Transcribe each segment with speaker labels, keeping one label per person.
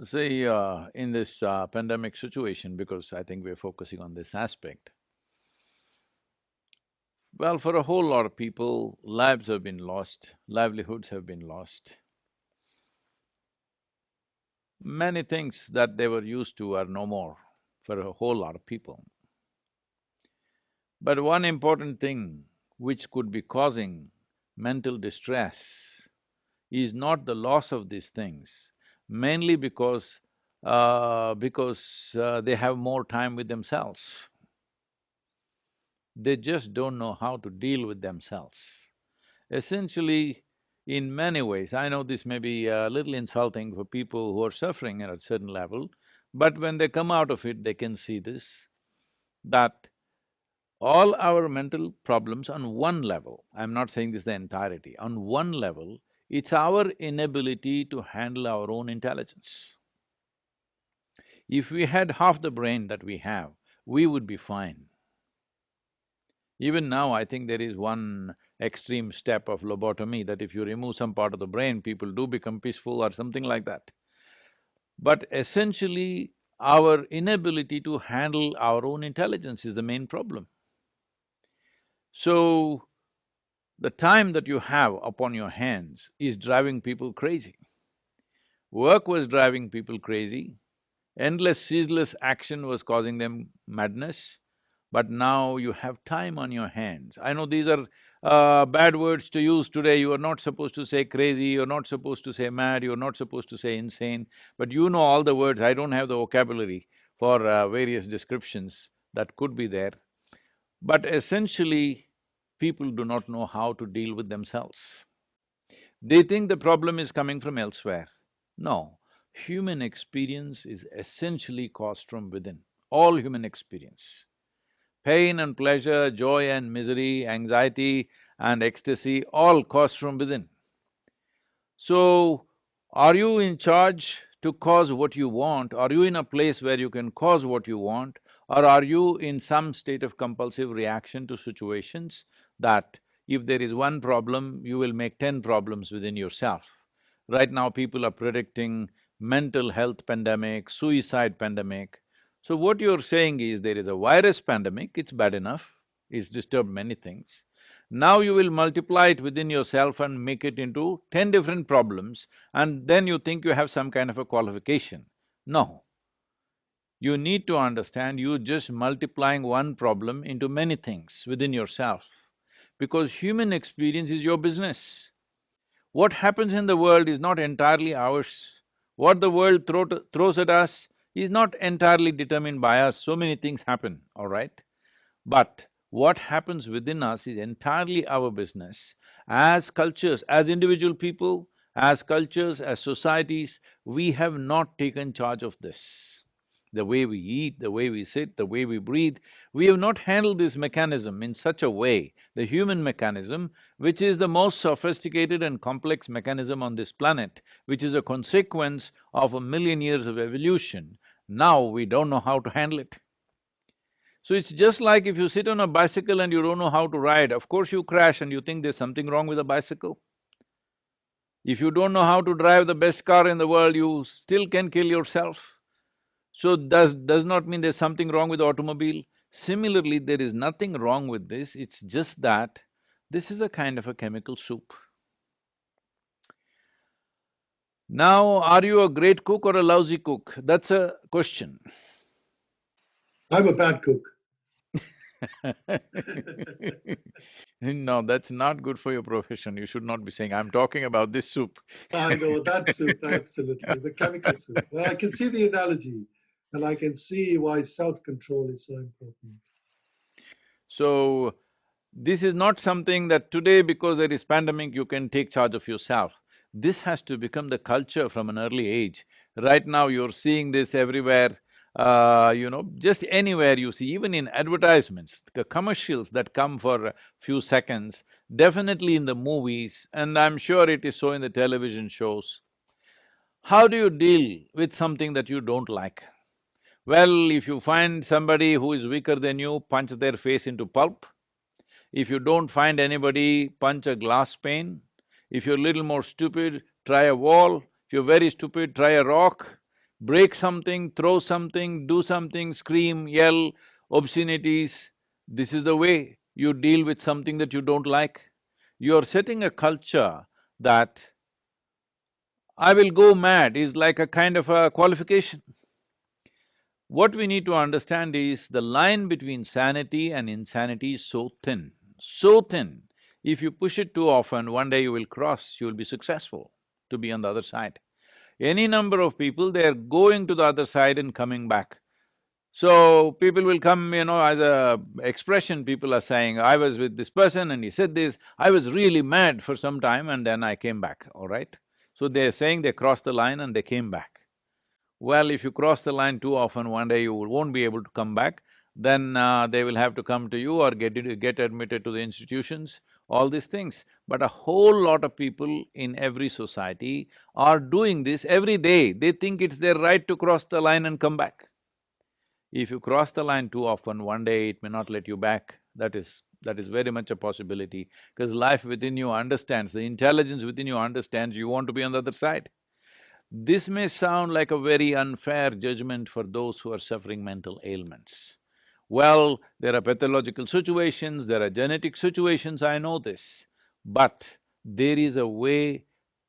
Speaker 1: See, in this pandemic situation, because I think we're focusing on this aspect, well, for a whole lot of people, lives have been lost, livelihoods have been lost. Many things that they were used to are no more for a whole lot of people. But one important thing which could be causing mental distress is not the loss of these things, mainly because they have more time with themselves. They just don't know how to deal with themselves. Essentially, in many ways, I know this may be a little insulting for people who are suffering at a certain level, but when they come out of it, they can see this, that all our mental problems on one level, I'm not saying this the entirety, on one level, it's our inability to handle our own intelligence. If we had half the brain that we have, we would be fine. Even now, I think there is one extreme step of lobotomy that if you remove some part of the brain, people do become peaceful or something like that. But essentially, our inability to handle our own intelligence is the main problem. So, the time that you have upon your hands is driving people crazy. Work was driving people crazy, endless, ceaseless action was causing them madness, but now you have time on your hands. I know these are bad words to use today, you are not supposed to say crazy, you're not supposed to say mad, you're not supposed to say insane, but you know all the words, I don't have the vocabulary for various descriptions that could be there. But essentially, people do not know how to deal with themselves. They think the problem is coming from elsewhere. No, human experience is essentially caused from within, all human experience. Pain and pleasure, joy and misery, anxiety and ecstasy, all caused from within. So, are you in charge to cause what you want? Are you in a place where you can cause what you want? Or are you in some state of compulsive reaction to situations that if there is one problem, you will make 10 problems within yourself? Right now, people are predicting mental health pandemic, suicide pandemic. So what you're saying is there is a virus pandemic, it's bad enough, it's disturbed many things. Now you will multiply it within yourself and make it into 10 different problems, and then you think you have some kind of a qualification. No. You need to understand you're just multiplying one problem into many things within yourself, because human experience is your business. What happens in the world is not entirely ours. What the world throws at us is not entirely determined by us, so many things happen, all right? But what happens within us is entirely our business. As cultures, as individual people, as cultures, as societies, we have not taken charge of this. The way we eat, the way we sit, the way we breathe, we have not handled this mechanism in such a way, the human mechanism, which is the most sophisticated and complex mechanism on this planet, which is a consequence of 1,000,000 years of evolution. Now we don't know how to handle it. So it's just like if you sit on a bicycle and you don't know how to ride, of course you crash and you think there's something wrong with the bicycle. If you don't know how to drive the best car in the world, you still can kill yourself. So does not mean there's something wrong with the automobile. Similarly, there is nothing wrong with this, it's just that this is a kind of a chemical soup. Now, are you a great cook or a lousy cook? That's a question.
Speaker 2: I'm a bad cook.
Speaker 1: No, that's not good for your profession. You should not be saying, I'm talking about this soup.
Speaker 2: I know that soup, absolutely, the chemical soup. Well, I can see the analogy, and I can see why self-control is so important.
Speaker 1: So, this is not something that today, because there is pandemic, you can take charge of yourself. This has to become the culture from an early age. Right now, you're seeing this everywhere, just anywhere you see, even in advertisements, the commercials that come for a few seconds, definitely in the movies, and I'm sure it is so in the television shows. How do you deal with something that you don't like? Well, if you find somebody who is weaker than you, punch their face into pulp. If you don't find anybody, punch a glass pane. If you're a little more stupid, try a wall. If you're very stupid, try a rock. break something, throw something, do something, scream, yell, obscenities. This is the way you deal with something that you don't like. You're setting a culture that I will go mad is like a kind of a qualification. What we need to understand is the line between sanity and insanity is so thin, so thin. If you push it too often, one day you will cross, you will be successful to be on the other side. Any number of people, they're going to the other side and coming back. So, people will come, as a expression, people are saying, I was with this person and he said this, I was really mad for some time and then I came back, all right? So they're saying they crossed the line and they came back. Well, if you cross the line too often, one day you won't be able to come back, then they will have to come to you or get admitted to the institutions, all these things. But a whole lot of people in every society are doing this every day. They think it's their right to cross the line and come back. If you cross the line too often, one day it may not let you back. That is very much a possibility, because life within you understands, the intelligence within you understands you want to be on the other side. This may sound like a very unfair judgment for those who are suffering mental ailments. Well, there are pathological situations, there are genetic situations, I know this. But there is a way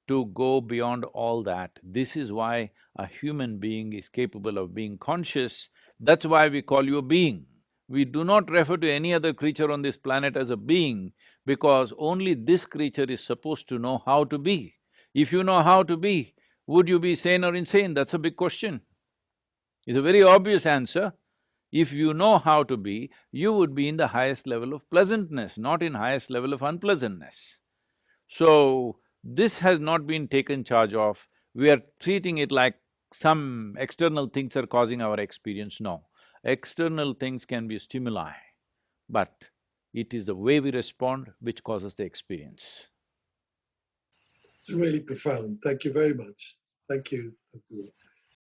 Speaker 1: to go beyond all that. This is why a human being is capable of being conscious. That's why we call you a being. We do not refer to any other creature on this planet as a being, because only this creature is supposed to know how to be. If you know how to be, would you be sane or insane? That's a big question. It's a very obvious answer. If you know how to be, you would be in the highest level of pleasantness, not in highest level of unpleasantness. So, this has not been taken charge of. We are treating it like some external things are causing our experience. No. External things can be stimuli, but it is the way we respond which causes the experience.
Speaker 2: It's really profound. Thank you very much. Thank you.